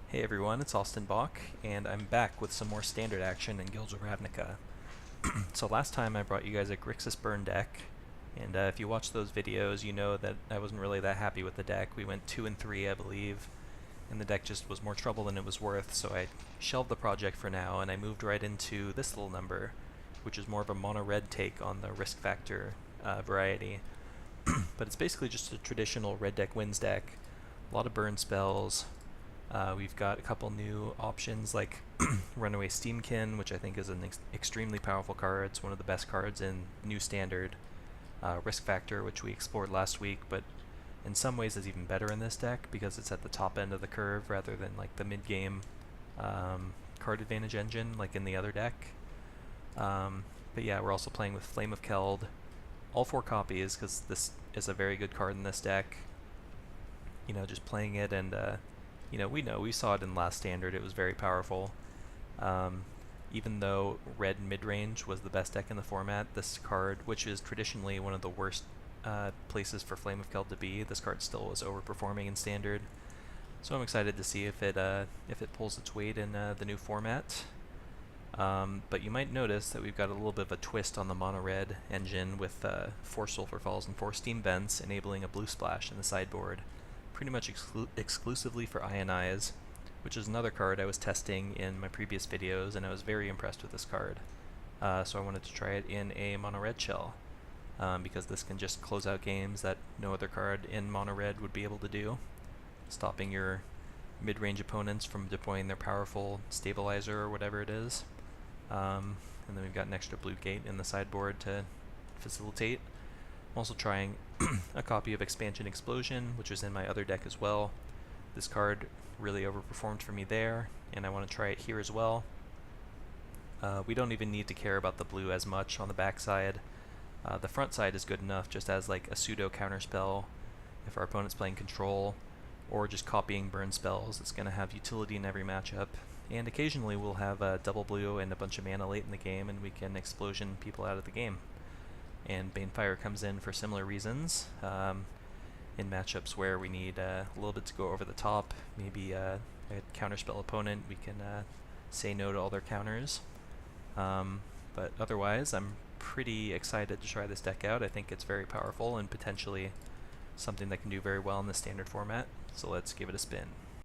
Hey everyone, it's Austin Bach, and I'm back with some more standard action in Guilds of Ravnica. So last time I brought you guys a Grixis Burn deck, and if you watched those videos, you know that I wasn't really that happy with the deck. We went 2 and 3, I believe, and the deck just was more trouble than it was worth, so I shelved the project for now, and I moved right into this little number, which is more of a mono-red take on the risk factor variety. But it's basically just a traditional red deck wins deck, a lot of burn spells. We've got a couple new options like Runaway Steamkin, which I think is an extremely powerful card. It's one of the best cards in New Standard. Risk Factor, which we explored last week, but in some ways is even better in this deck because it's at the top end of the curve rather than like the mid-game card advantage engine like in the other deck. But yeah, we're also playing with Flame of Keld. All 4 copies because this is a very good card in this deck. You know, just playing it and we saw it in last standard, it was very powerful. Even though red mid-range was the best deck in the format, this card, which is traditionally one of the worst places for Flame of Keld to be, this card still was overperforming in standard. So I'm excited to see if it pulls its weight in the new format. But you might notice that we've got a little bit of a twist on the mono-red engine with 4 Sulfur Falls and 4 Steam Vents, enabling a blue splash in the sideboard, pretty much exclusively for Ionize, which is another card I was testing in my previous videos, and I was very impressed with this card. So I wanted to try it in a mono-red shell, because this can just close out games that no other card in mono-red would be able to do, stopping your mid-range opponents from deploying their powerful stabilizer or whatever it is. And then we've got an extra blue gate in the sideboard to facilitate. I'm also trying a copy of Expansion Explosion, which is in my other deck as well. This card really overperformed for me there, and I want to try it here as well. We don't even need to care about the blue as much on the back side. The front side is good enough just as like a pseudo counterspell if our opponent's playing control, or just copying burn spells. It's going to have utility in every matchup. And occasionally we'll have a double blue and a bunch of mana late in the game, and we can explosion people out of the game. And Banefire comes in for similar reasons. In matchups where we need a little bit to go over the top, maybe a counterspell opponent, we can say no to all their counters. But otherwise, I'm pretty excited to try this deck out. I think it's very powerful and potentially something that can do very well in the standard format. So let's give it a spin.